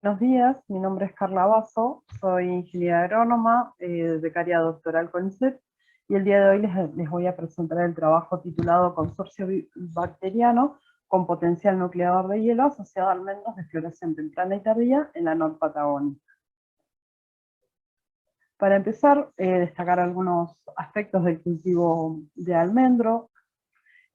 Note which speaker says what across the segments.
Speaker 1: Buenos días, mi nombre es Carla Basso, soy ingeniera agrónoma, becaria doctoral CONICET, y el día de hoy les voy a presentar el trabajo titulado Consorcio Bacteriano con potencial nucleador de hielo asociado a almendros de floración temprana y tardía en la Nor-Patagonia. Para empezar, destacar algunos aspectos del cultivo de almendro.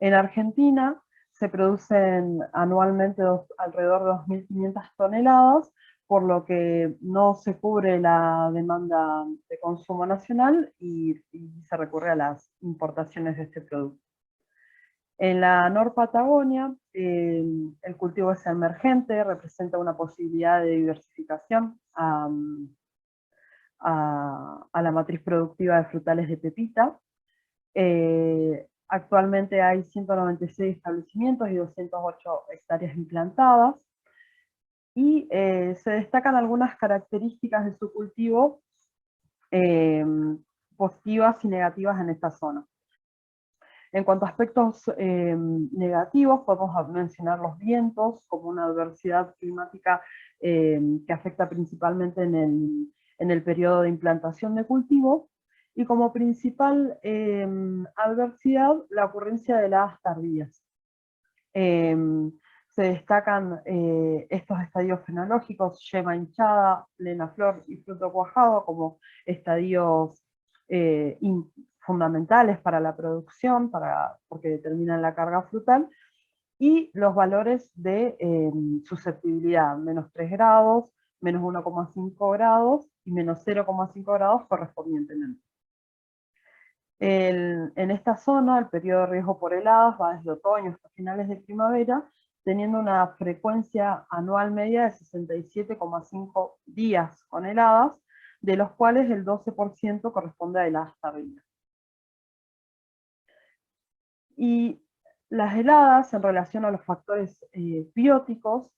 Speaker 1: En Argentina se producen anualmente alrededor de 2.500 toneladas, por lo que no se cubre la demanda de consumo nacional y se recurre a las importaciones de este producto. En la Nor-Patagonia, el cultivo es emergente, representa una posibilidad de diversificación a la matriz productiva de frutales de pepita. Actualmente hay 196 establecimientos y 208 hectáreas implantadas, y se destacan algunas características de su cultivo positivas y negativas en esta zona. En cuanto a aspectos negativos, podemos mencionar los vientos como una adversidad climática que afecta principalmente en el periodo de implantación de cultivo, y como principal adversidad la ocurrencia de heladas tardías. Se destacan estos estadios fenológicos, yema hinchada, plena flor y fruto cuajado, como estadios fundamentales para la producción, porque determinan la carga frutal, y los valores de susceptibilidad, menos 3 grados, menos 1,5 grados y menos 0,5 grados correspondientemente. En esta zona, el periodo de riesgo por heladas va desde otoño hasta finales de primavera, teniendo una frecuencia anual media de 67,5 días con heladas, de los cuales el 12% corresponde a heladas tardías. Y las heladas, en relación a los factores bióticos,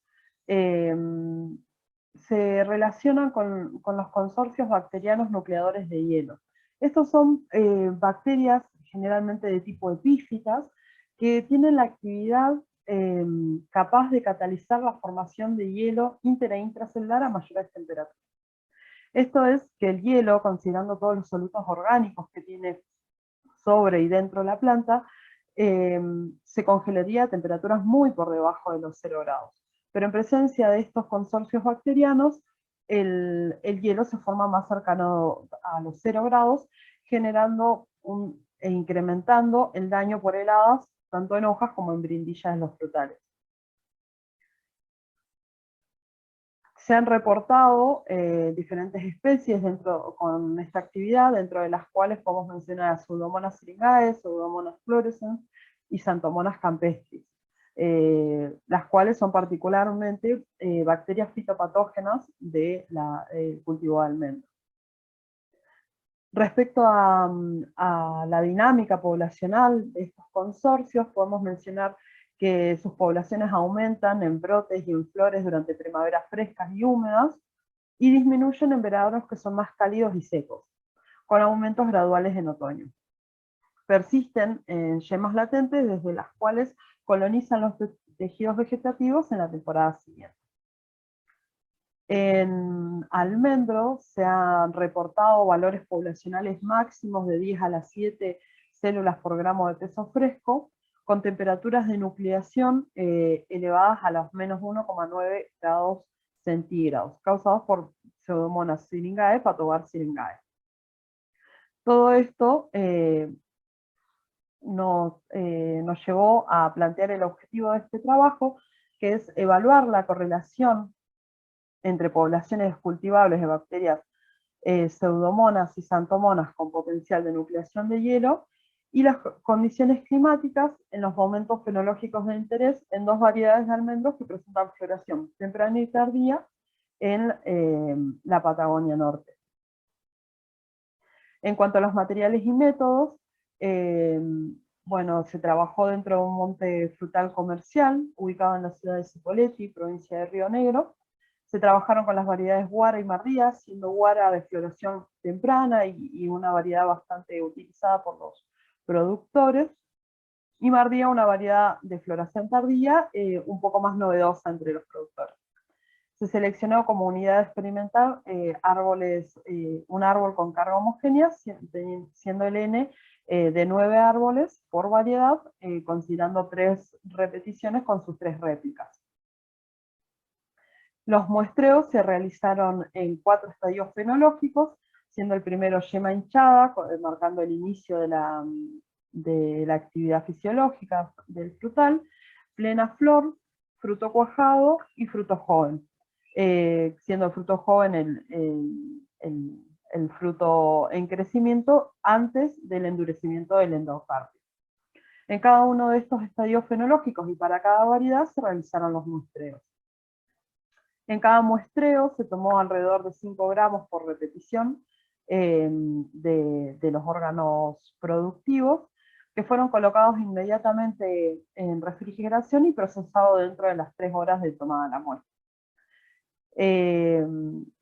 Speaker 1: se relacionan con los consorcios bacterianos nucleadores de hielo. Estos son bacterias generalmente de tipo epífitas, que tienen la actividad capaz de catalizar la formación de hielo inter e intracelular a mayores temperaturas. Esto es que el hielo, considerando todos los solutos orgánicos que tiene sobre y dentro de la planta, se congelaría a temperaturas muy por debajo de los 0 grados. Pero en presencia de estos consorcios bacterianos, el hielo se forma más cercano a los 0 grados, generando e incrementando el daño por heladas, tanto en hojas como en brindillas de los frutales. Se han reportado diferentes especies con esta actividad, dentro de las cuales podemos mencionar a Pseudomonas syringae, Pseudomonas fluorescens y Xanthomonas campestris, las cuales son particularmente bacterias fitopatógenas del cultivo de almendro. Respecto a la dinámica poblacional de estos consorcios, podemos mencionar que sus poblaciones aumentan en brotes y en flores durante primaveras frescas y húmedas, y disminuyen en veranos que son más cálidos y secos, con aumentos graduales en otoño. Persisten en yemas latentes, desde las cuales colonizan los tejidos vegetativos en la temporada siguiente. En almendro se han reportado valores poblacionales máximos de 10 a las 7 células por gramo de peso fresco, con temperaturas de nucleación elevadas a los menos 1,9 grados centígrados, causados por Pseudomonas syringae, Patogar syringae. Todo esto nos llevó a plantear el objetivo de este trabajo, que es evaluar la correlación entre poblaciones cultivables de bacterias Pseudomonas y Xanthomonas con potencial de nucleación de hielo, y las condiciones climáticas en los momentos fenológicos de interés en dos variedades de almendros que presentan floración temprana y tardía en la Patagonia Norte. En cuanto a los materiales y métodos, bueno, se trabajó dentro de un monte frutal comercial ubicado en la ciudad de Cipolletti, provincia de Río Negro. Se trabajaron con las variedades Guara y Mardía, siendo Guara de floración temprana y una variedad bastante utilizada por los productores, y Mardía una variedad de floración tardía un poco más novedosa entre los productores. se seleccionó como unidad experimental un árbol con carga homogénea, siendo el N de 9 árboles por variedad, considerando 3 repeticiones con sus 3 réplicas. Los muestreos se realizaron en 4 estadios fenológicos, siendo el primero yema hinchada, marcando el inicio de la actividad fisiológica del frutal, plena flor, fruto cuajado y fruto joven, siendo el fruto joven el fruto en crecimiento antes del endurecimiento del endocarpio. En cada uno de estos estadios fenológicos y para cada variedad se realizaron los muestreos. En cada muestreo se tomó alrededor de 5 gramos por repetición de los órganos productivos, que fueron colocados inmediatamente en refrigeración y procesados dentro de las 3 horas de tomada la muestra.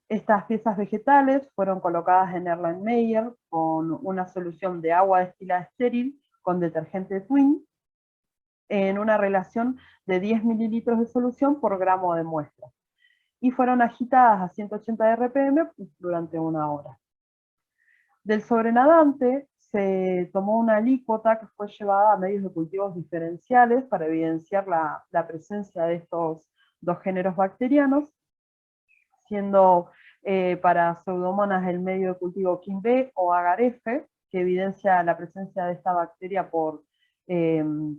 Speaker 1: Estas piezas vegetales fueron colocadas en Erlenmeyer con una solución de agua destilada estéril con detergente Twin en una relación de 10 mililitros de solución por gramo de muestra, y fueron agitadas a 180 RPM durante 1 hora. Del sobrenadante se tomó una alícuota que fue llevada a medios de cultivos diferenciales para evidenciar la presencia de estos 2 géneros bacterianos, siendo para Pseudomonas el medio de cultivo KIM-B o agar-F, que evidencia la presencia de esta bacteria por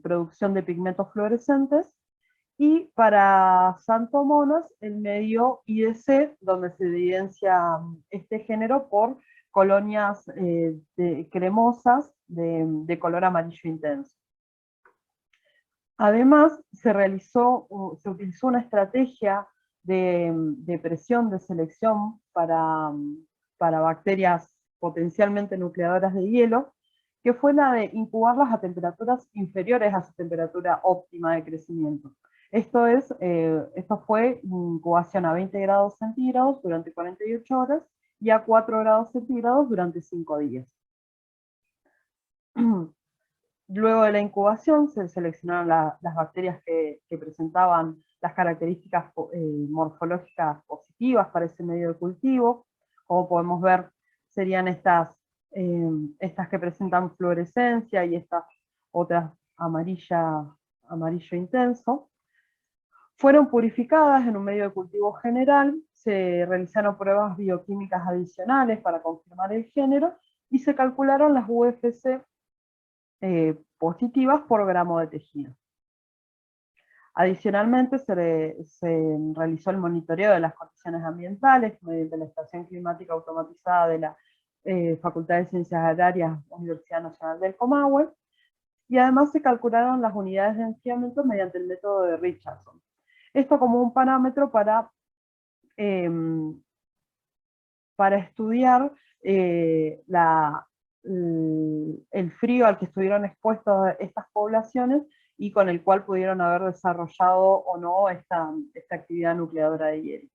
Speaker 1: producción de pigmentos fluorescentes, y para Xanthomonas el medio IDC, donde se evidencia este género por colonias cremosas de color amarillo intenso. Además, se utilizó una estrategia de presión de selección para bacterias potencialmente nucleadoras de hielo, que fue la de incubarlas a temperaturas inferiores a su temperatura óptima de crecimiento. Esto fue incubación a 20 grados centígrados durante 48 horas y a 4 grados centígrados durante 5 días. Luego de la incubación se seleccionaron las bacterias que presentaban las características morfológicas positivas para ese medio de cultivo. Como podemos ver, serían estas que presentan fluorescencia y estas otras amarillo intenso. Fueron purificadas en un medio de cultivo general, se realizaron pruebas bioquímicas adicionales para confirmar el género y se calcularon las UFC positivas por gramo de tejido. Adicionalmente se realizó el monitoreo de las condiciones ambientales mediante la estación climática automatizada de la Facultad de Ciencias Agrarias, Universidad Nacional del Comahue, y además se calcularon las unidades de enfriamiento mediante el método de Richardson. Esto como un parámetro para estudiar el frío al que estuvieron expuestas estas poblaciones y con el cual pudieron haber desarrollado o no esta actividad nucleadora de hielo.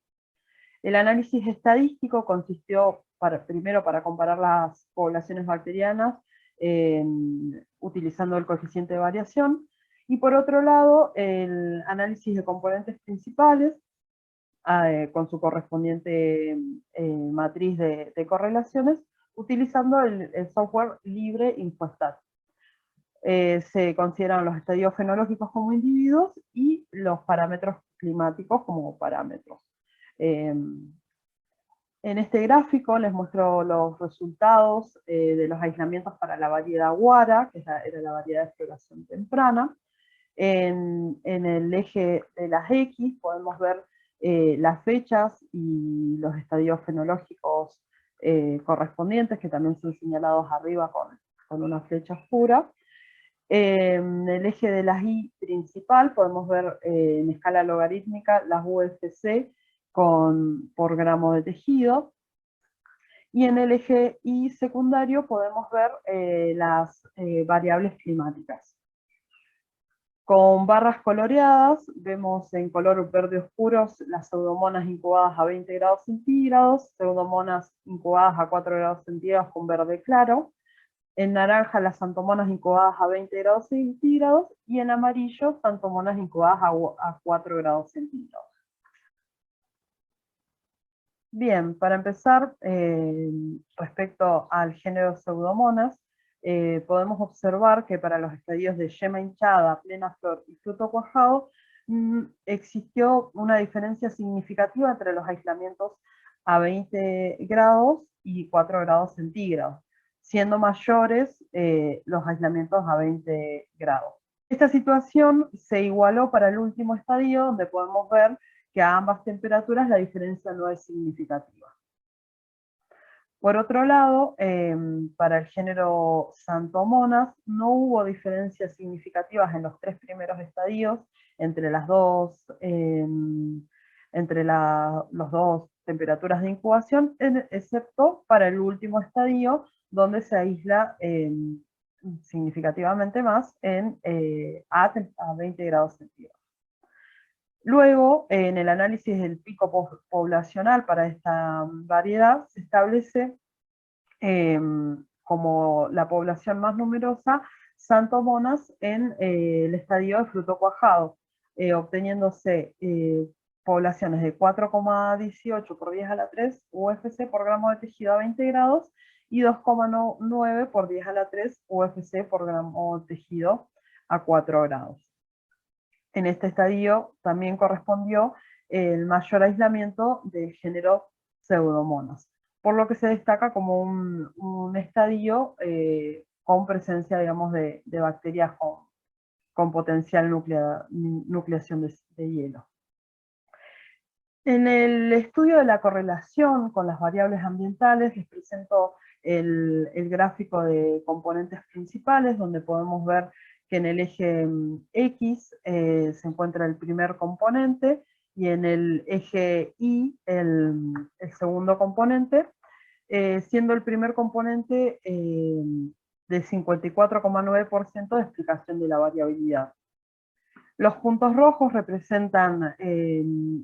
Speaker 1: El análisis estadístico consistió primero para comparar las poblaciones bacterianas utilizando el coeficiente de variación, y por otro lado el análisis de componentes principales con su correspondiente matriz de correlaciones, utilizando el software libre InfoStat. Se consideran los estadios fenológicos como individuos y los parámetros climáticos como parámetros. En este gráfico les muestro los resultados de los aislamientos para la variedad Guara, que era la variedad de floración temprana. En el eje de las X podemos ver las fechas y los estadios fenológicos correspondientes, que también son señalados arriba con una flecha oscura. En el eje de las Y principal podemos ver en escala logarítmica las UFC por gramo de tejido. Y en el eje Y secundario podemos ver las variables climáticas. Con barras coloreadas, vemos en color verde oscuro las pseudomonas incubadas a 20 grados centígrados, pseudomonas incubadas a 4 grados centígrados con verde claro, en naranja las xanthomonas incubadas a 20 grados centígrados, y en amarillo xanthomonas incubadas a 4 grados centígrados. Bien, para empezar, respecto al género Pseudomonas, podemos observar que para los estadios de yema hinchada, plena flor y fruto cuajado, existió una diferencia significativa entre los aislamientos a 20 grados y 4 grados centígrados, siendo mayores los aislamientos a 20 grados. Esta situación se igualó para el último estadio, donde podemos ver que a ambas temperaturas la diferencia no es significativa. Por otro lado, para el género Xanthomonas no hubo diferencias significativas en los 3 primeros estadios entre las dos, los dos temperaturas de incubación, excepto para el último estadio, donde se aísla significativamente más a 20 grados centígrados. Luego, en el análisis del pico poblacional para esta variedad, se establece como la población más numerosa Xanthomonas en el estadio de fruto cuajado, obteniéndose poblaciones de 4,18 por 10 a la 3 UFC por gramo de tejido a 20 grados y 2,9 por 10 a la 3 UFC por gramo de tejido a 4 grados. En este estadio también correspondió el mayor aislamiento del género Pseudomonas, por lo que se destaca como un estadio con presencia, digamos, de bacterias con potencial nucleación de hielo. En el estudio de la correlación con las variables ambientales les presento el gráfico de componentes principales, donde podemos ver que en el eje X se encuentra el primer componente y en el eje Y el segundo componente, siendo el primer componente de 54,9% de explicación de la variabilidad. Los puntos rojos representan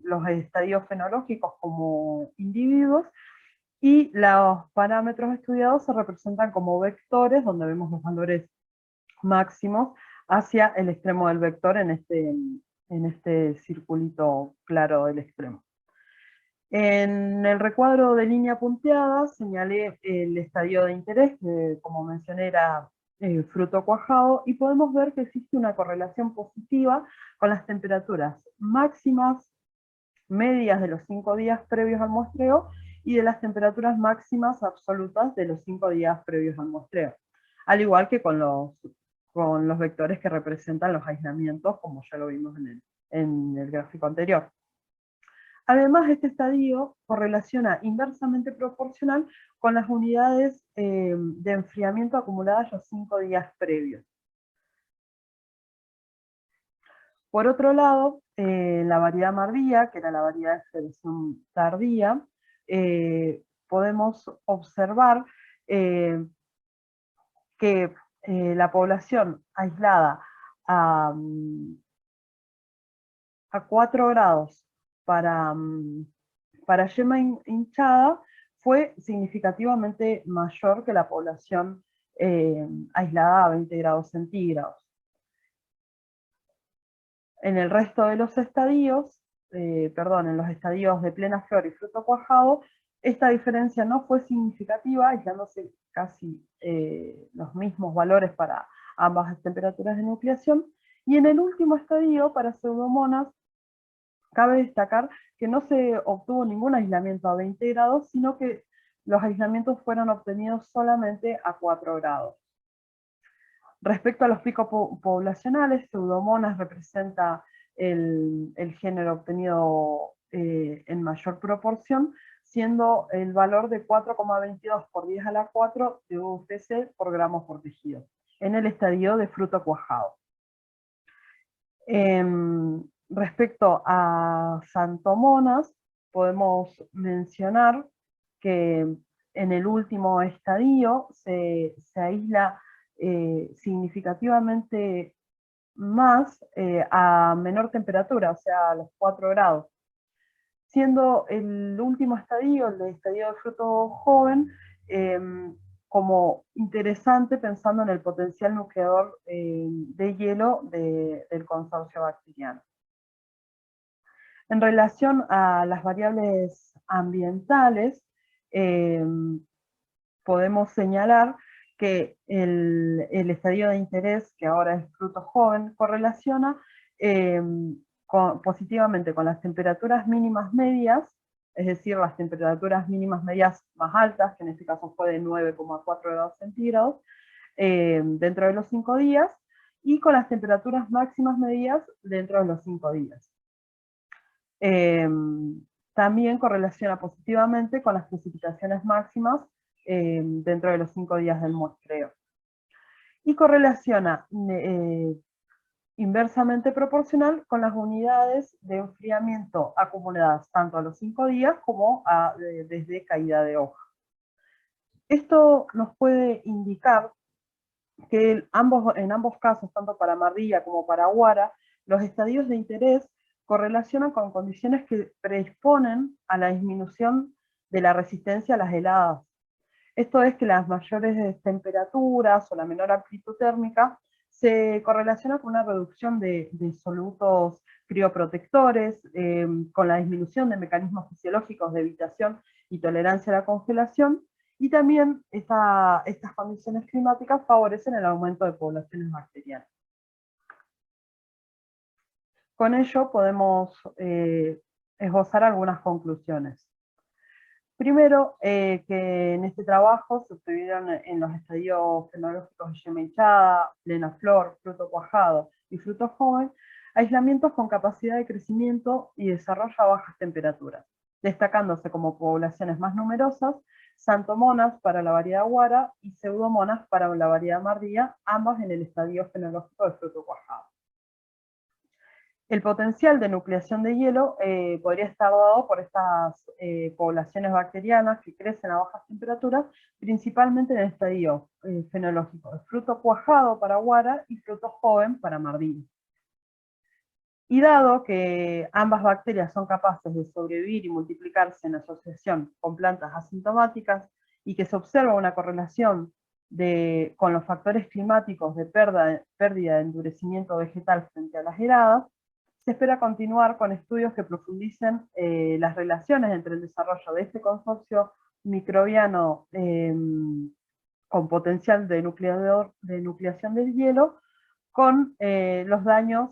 Speaker 1: los estadios fenológicos como individuos y los parámetros estudiados se representan como vectores, donde vemos los valores máximos hacia el extremo del vector en este circulito claro del extremo. En el recuadro de línea punteada señalé el estadio de interés, que como mencioné era fruto cuajado, y podemos ver que existe una correlación positiva con las temperaturas máximas medias de los 5 días previos al muestreo y de las temperaturas máximas absolutas de los 5 días previos al muestreo, al igual que con los vectores que representan los aislamientos, como ya lo vimos en el gráfico anterior. Además, este estadio correlaciona inversamente proporcional con las unidades de enfriamiento acumuladas los 5 días previos. Por otro lado, la variedad Marbella, que era la variedad de selección tardía, podemos observar que la población aislada a 4 grados para yema hinchada fue significativamente mayor que la población aislada a 20 grados centígrados. En el resto de los estadios, en los estadios de plena flor y fruto cuajado, esta diferencia no fue significativa, aislándose casi los mismos valores para ambas temperaturas de nucleación. Y en el último estadio, para Pseudomonas, cabe destacar que no se obtuvo ningún aislamiento a 20 grados, sino que los aislamientos fueron obtenidos solamente a 4 grados. Respecto a los picos poblacionales, Pseudomonas representa el género obtenido en mayor proporción, siendo el valor de 4,22 por 10 a la 4 de UFC por gramos por tejido, en el estadio de fruto cuajado. Respecto a Xanthomonas, podemos mencionar que en el último estadio se aísla significativamente más a menor temperatura, o sea, a los 4 grados. Siendo el último estadio, el estadio de fruto joven, como interesante pensando en el potencial nucleador de hielo del consorcio bacteriano. En relación a las variables ambientales, podemos señalar que el estadio de interés, que ahora es fruto joven, correlaciona positivamente con las temperaturas mínimas medias, es decir, las temperaturas mínimas medias más altas, que en este caso fue de 9,4 grados centígrados, dentro de los 5 días, y con las temperaturas máximas medias dentro de los 5 días. También correlaciona positivamente con las precipitaciones máximas dentro de los 5 días del muestreo. Y correlaciona inversamente proporcional con las unidades de enfriamiento acumuladas tanto a los 5 días como desde caída de hoja. Esto nos puede indicar que en ambos casos, tanto para Mardilla como para Huara, los estadios de interés correlacionan con condiciones que predisponen a la disminución de la resistencia a las heladas. Esto es que las mayores temperaturas o la menor amplitud térmica se correlaciona con una reducción de solutos crioprotectores, con la disminución de mecanismos fisiológicos de evitación y tolerancia a la congelación, y también estas condiciones climáticas favorecen el aumento de poblaciones bacterianas. Con ello podemos esbozar algunas conclusiones. Primero, que en este trabajo se obtuvieron en los estadios fenológicos de yema hinchada, plena flor, fruto cuajado y fruto joven, aislamientos con capacidad de crecimiento y desarrollo a bajas temperaturas, destacándose como poblaciones más numerosas, santomonas para la variedad Huara y pseudomonas para la variedad Mardilla, ambas en el estadio fenológico de fruto cuajado. El potencial de nucleación de hielo podría estar dado por estas poblaciones bacterianas que crecen a bajas temperaturas, principalmente en el estadio fenológico de fruto cuajado para Huara y fruto joven para Mardilla. Y dado que ambas bacterias son capaces de sobrevivir y multiplicarse en asociación con plantas asintomáticas y que se observa una correlación con los factores climáticos de pérdida de endurecimiento vegetal frente a las heladas, se espera continuar con estudios que profundicen las relaciones entre el desarrollo de este consorcio microbiano con potencial de nucleación del hielo con los daños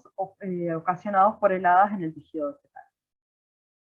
Speaker 1: ocasionados por heladas en el tejido vegetal.